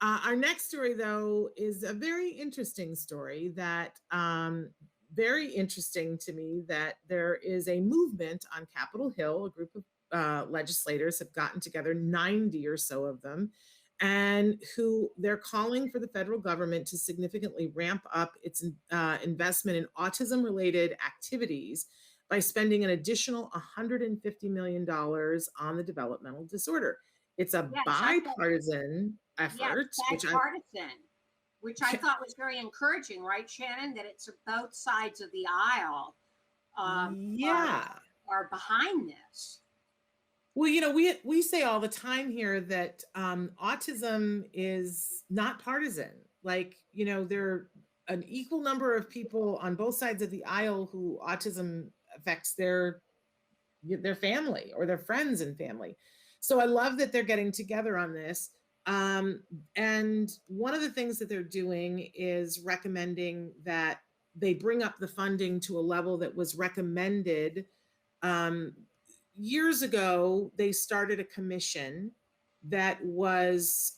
Our next story, though, is a very interesting story that very interesting to me that there is a movement on Capitol Hill. A group of legislators have gotten together, 90 or so of them, and who they're calling for the federal government to significantly ramp up its investment in autism-related activities by spending an additional $150 million on the developmental disorder. It's a Yes, bipartisan effort, which I thought was very encouraging, right, Shannon? That it's both sides of the aisle are behind this. Well, you know, we say all the time here that autism is not partisan. Like, you know, there are an equal number of people on both sides of the aisle who autism affects their family or their friends and family. So I love that they're getting together on this. And one of the things that they're doing is recommending that they bring up the funding to a level that was recommended. Years ago, they started a commission that was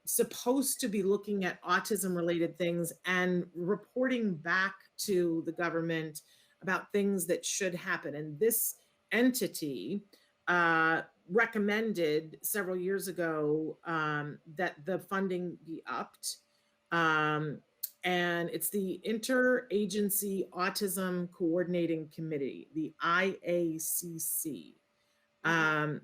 supposed to be looking at autism-related things and reporting back to the government about things that should happen. And this entity recommended several years ago that the funding be upped. And it's the Interagency Autism Coordinating Committee, the IACC. And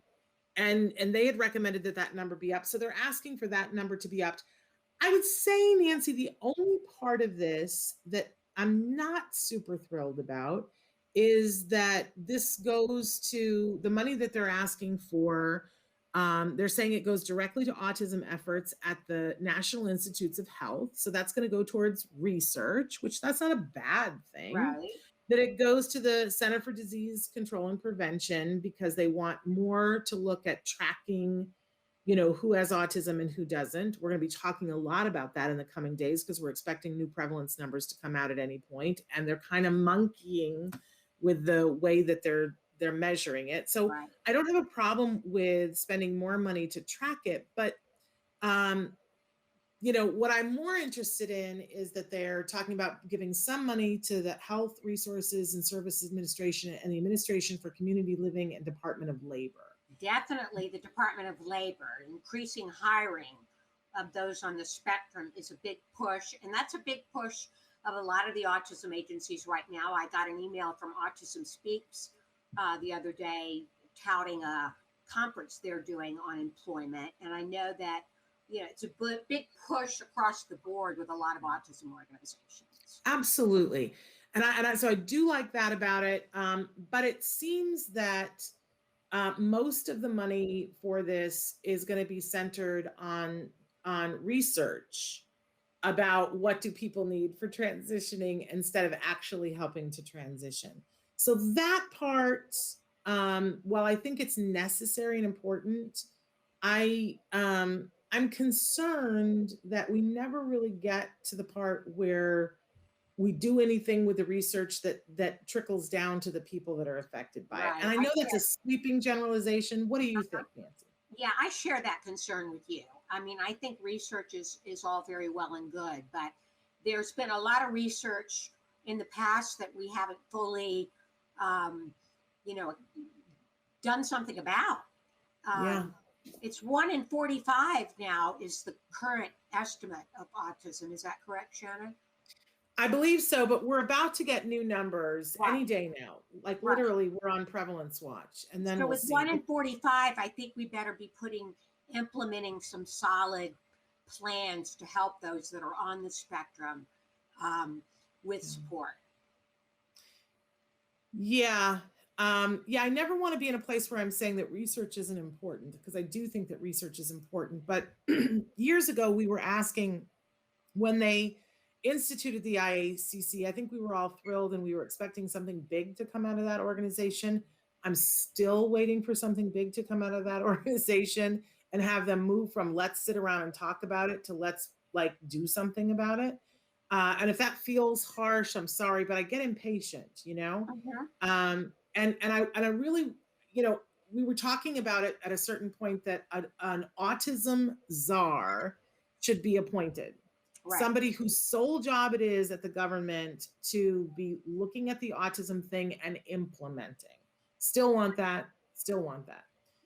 they had recommended that number be up. So they're asking for that number to be upped. I would say, Nancy, the only part of this that I'm not super thrilled about is that this goes to the money that they're asking for. They're saying it goes directly to autism efforts at the National Institutes of Health. So that's going to go towards research, which that's not a bad thing. Right. That it goes to the Center for Disease Control and Prevention because they want more to look at tracking, you know, who has autism and who doesn't. We're going to be talking a lot about that in the coming days because we're expecting new prevalence numbers to come out at any point, and they're kind of monkeying with the way that they're measuring it. So right. I don't have a problem with spending more money to track it, but you know, what I'm more interested in is that they're talking about giving some money to the Health Resources and Services Administration and the Administration for Community Living and Department of Labor. Definitely the Department of Labor. Increasing hiring of those on the spectrum is a big push, and that's a big push of a lot of the autism agencies right now. I got an email from Autism Speaks the other day touting a conference they're doing on employment, and I know that it's a big push across the board with a lot of autism organizations. Absolutely, so I do like that about it. But it seems that most of the money for this is going to be centered on research about what do people need for transitioning instead of actually helping to transition. So that part, while I think it's necessary and important, I'm concerned that we never really get to the part where we do anything with the research that trickles down to the people that are affected by it. And I know that's a sweeping generalization. What do you think, Nancy? Yeah, I share that concern with you. I mean, I think research is all very well and good, but there's been a lot of research in the past that we haven't fully, done something about. It's 1 in 45 now is the current estimate of autism. Is that correct, Shannon? I believe so, but we're about to get new numbers any day now. Like literally, we're on prevalence watch, and then so with 1 in 45, I think we better be implementing some solid plans to help those that are on the spectrum with support. Yeah. I never want to be in a place where I'm saying that research isn't important, because I do think that research is important. But years ago, we were asking, when they instituted the IACC, I think we were all thrilled and we were expecting something big to come out of that organization. I'm still waiting for something big to come out of that organization and have them move from let's sit around and talk about it to let's do something about it. And if that feels harsh, I'm sorry, but I get impatient, And I really, we were talking about it at a certain point that an autism czar should be appointed. Right. Somebody whose sole job it is at the government to be looking at the autism thing and implementing. Still want that. Still want that.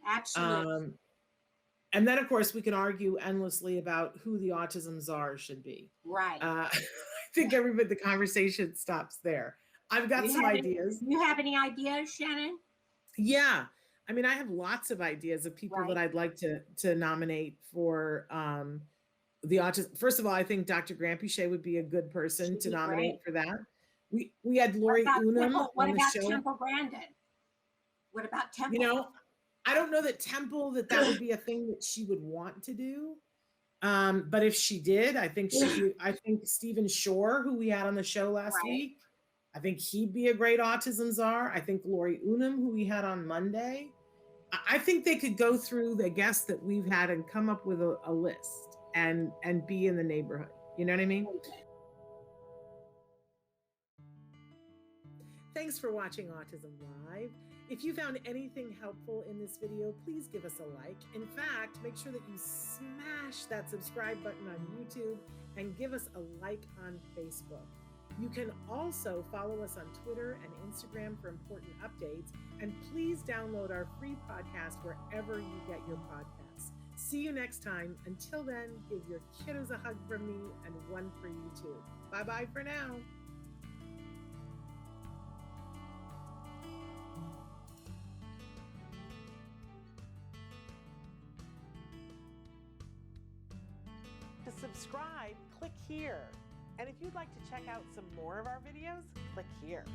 Absolutely. And then, of course, we can argue endlessly about who the autism czar should be. Right. I think the conversation stops there. I've got some ideas. You have any ideas, Shannon? Yeah. I mean, I have lots of ideas of people that Right. I'd like to nominate for the autism. First of all, I think Dr. Grampuchet would be a good person She'd to be nominate great. for that. We had What Lori about Unum Temple? What on the about show. Temple Grandin? What about You Temple? know, I don't know that Temple that would be a thing that she would want to do. But if she did, I think I think Stephen Shore, who we had on the show last Right. week, I think he'd be a great autism czar. I think Lori Unum, who we had on Monday, I think they could go through the guests that we've had and come up with a list and be in the neighborhood. You know what I mean? Thanks for watching Autism Live. If you found anything helpful in this video, please give us a like. In fact, make sure that you smash that subscribe button on YouTube and give us a like on Facebook. You can also follow us on Twitter and Instagram for important updates. And please download our free podcast wherever you get your podcasts. See you next time. Until then, give your kiddos a hug from me and one for you too. Bye-bye for now. To subscribe, click here. And if you'd like to check out some more of our videos, click here.